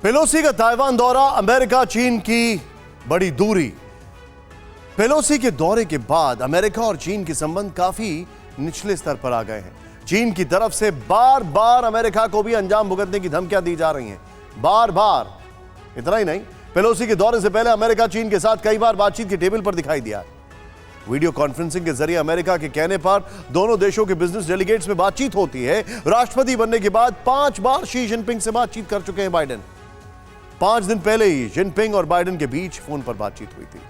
Pelosi का Taiwan दौरा, America चीन की बड़ी दूरी। पेलोसी के दौरे के बाद अमेरिका और चीन के संबंध काफी निचले स्तर पर आ गए हैं। चीन की तरफ से बार बार अमेरिका को भी अंजाम भुगतने की धमकियां दी जा रही हैं, बार बार। इतना ही नहीं, पेलोसी के दौरे से पहले अमेरिका चीन के साथ कई बार बातचीत की टेबल पर दिखाई दिया। वीडियो कॉन्फ्रेंसिंग के जरिए अमेरिका के कहने पर दोनों देशों के बिजनेस डेलीगेट्स में बातचीत होती है। राष्ट्रपति बनने के बाद 5 बार शी जिनपिंग से बातचीत कर चुके हैं बाइडेन। 5 दिन पहले ही जिनपिंग और बाइडेन के बीच फोन पर बातचीत हुई थी।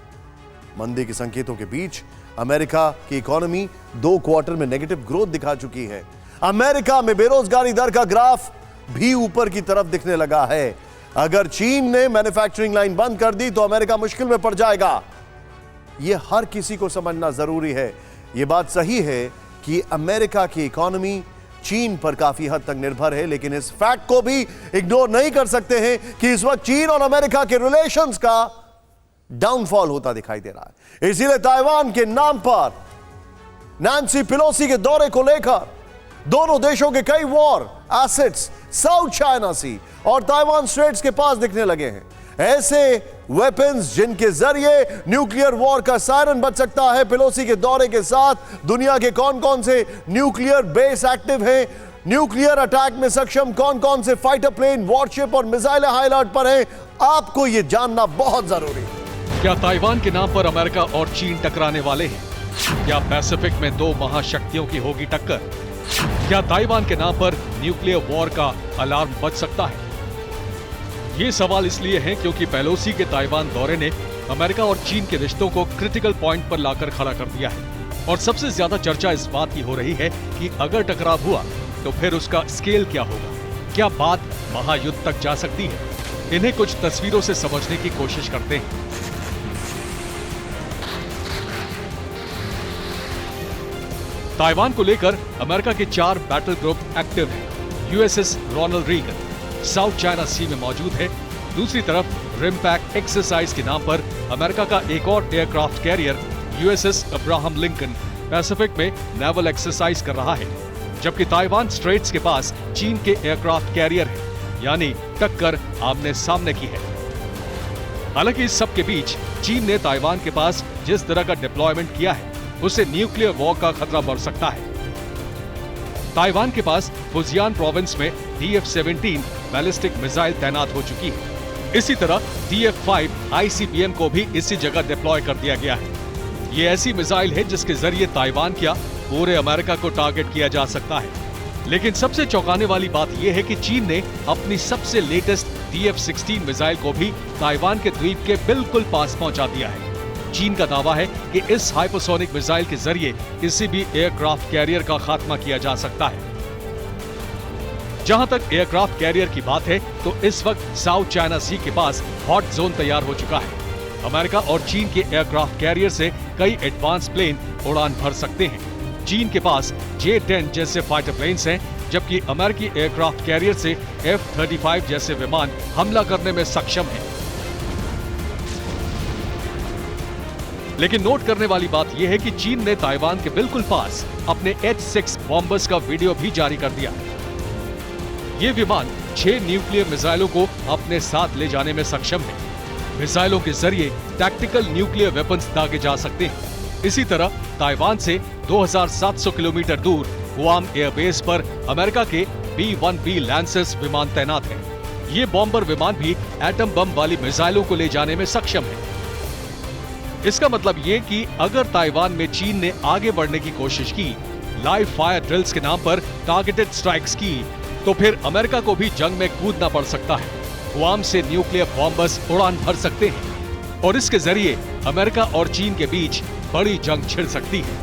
मंदी के संकेतों के बीच अमेरिका की इकोनॉमी 2 क्वार्टर में नेगेटिव ग्रोथ दिखा चुकी है। अमेरिका में बेरोजगारी दर का ग्राफ भी ऊपर की तरफ दिखने लगा है। अगर चीन ने मैन्युफैक्चरिंग लाइन बंद कर दी तो अमेरिका मुश्किल में पड़ जाएगा। यह हर किसी को समझना जरूरी है। यह बात सही है कि अमेरिका की इकोनॉमी चीन पर काफी हद तक निर्भर है, लेकिन इस फैक्ट को भी इग्नोर नहीं कर सकते हैं कि इस वक्त चीन और अमेरिका के रिलेशंस का डाउनफॉल होता दिखाई दे रहा है। इसीलिए ताइवान के नाम पर नैन्सी पेलोसी के दौरे को लेकर दोनों देशों के कई वॉर एसेट्स साउथ चाइना सी और ताइवान स्ट्रेट्स के पास दिखने लगे हैं। ऐसे वेपन्स जिनके जरिए न्यूक्लियर वॉर का सायरन बज सकता है। पेलोसी के दौरे के साथ दुनिया के कौन कौन से न्यूक्लियर बेस एक्टिव हैं, न्यूक्लियर अटैक में सक्षम कौन कौन से फाइटर प्लेन, वॉरशिप और मिसाइल हाई अलर्ट पर हैं, आपको यह जानना बहुत जरूरी है। क्या ताइवान के नाम पर अमेरिका और चीन टकराने वाले हैं? क्या पैसिफिक में 2 महाशक्तियों की होगी टक्कर? क्या ताइवान के नाम पर न्यूक्लियर वॉर का अलार्म बज सकता है? ये सवाल इसलिए हैं क्योंकि पेलोसी के ताइवान दौरे ने अमेरिका और चीन के रिश्तों को क्रिटिकल पॉइंट पर लाकर खड़ा कर दिया है। और सबसे ज्यादा चर्चा इस बात की हो रही है कि अगर टकराव हुआ तो फिर उसका स्केल क्या होगा? क्या बात महायुद्ध तक जा सकती है? इन्हें कुछ तस्वीरों से समझने की कोशिश करते हैं। ताइवान को लेकर अमेरिका के 4 बैटल ग्रुप एक्टिव हैं। USS Ronald Reagan South China Sea में मौजूद है। दूसरी तरफ रिम्पैक्ट एक्सरसाइज के नाम पर अमेरिका का एक और aircraft carrier USS Abraham Lincoln Pacific में नेवल एक्सरसाइज कर रहा है, जबकि ताइवान स्ट्रेट्स के पास चीन के एयरक्राफ्ट कैरियर है, यानी टक्कर आमने सामने की है। हालांकि इस सब के बीच चीन ने ताइवान के पास जिस तरह का डिप्लॉयमेंट किया है उससे न्यूक्लियर वॉर का खतरा बढ़ सकता है। ताइवान के पास फुजियान प्रोविंस में DF-17 बैलिस्टिक मिसाइल तैनात हो चुकी है। इसी तरह DF-5 ICBM को भी इसी जगह डिप्लॉय कर दिया गया है। ये ऐसी मिसाइल है जिसके जरिए ताइवान क्या पूरे अमेरिका को टारगेट किया जा सकता है। लेकिन सबसे चौंकाने वाली बात यह है कि चीन ने अपनी सबसे लेटेस्ट DF-16 मिसाइल को भी ताइवान के द्वीप के बिल्कुल पास पहुंचा दिया है। चीन का दावा है कि इस हाइपरसोनिक मिसाइल के जरिए किसी भी एयरक्राफ्ट कैरियर का खात्मा किया जा सकता है। जहां तक एयरक्राफ्ट कैरियर की बात है तो इस वक्त साउथ चाइना सी के पास हॉट जोन तैयार हो चुका है। अमेरिका और चीन के एयरक्राफ्ट कैरियर से कई एडवांस प्लेन उड़ान भर सकते हैं। चीन के पास J-10 जैसे फाइटर प्लेन्स हैं, जबकि अमेरिकी एयरक्राफ्ट कैरियर से F-35 जैसे विमान हमला करने में सक्षम हैं। लेकिन नोट करने वाली बात यह है कि चीन ने ताइवान के बिल्कुल पास अपने H-6 बॉम्बर्स का वीडियो भी जारी कर दिया। ये विमान 6 न्यूक्लियर मिसाइलों को अपने साथ ले जाने में सक्षम है। मिसाइलों के जरिए टैक्टिकल न्यूक्लियर वेपन्स दागे जा सकते हैं। इसी तरह ताइवान से 2700 किलोमीटर दूर गुआम एयरबेस पर अमेरिका के B-1B लैंसर्स विमान तैनात हैं। ये बॉम्बर विमान भी एटम बम वाली मिसाइलों को ले जाने में सक्षम है। इसका मतलब ये कि अगर ताइवान में चीन ने आगे बढ़ने की कोशिश की, लाइव फायर ड्रिल्स के नाम पर टारगेटेड स्ट्राइक्स की, तो फिर अमेरिका को भी जंग में कूदना पड़ सकता है। गुआम से न्यूक्लियर बॉम्बर्स उड़ान भर सकते हैं और इसके जरिए अमेरिका और चीन के बीच बड़ी जंग छिड़ सकती है।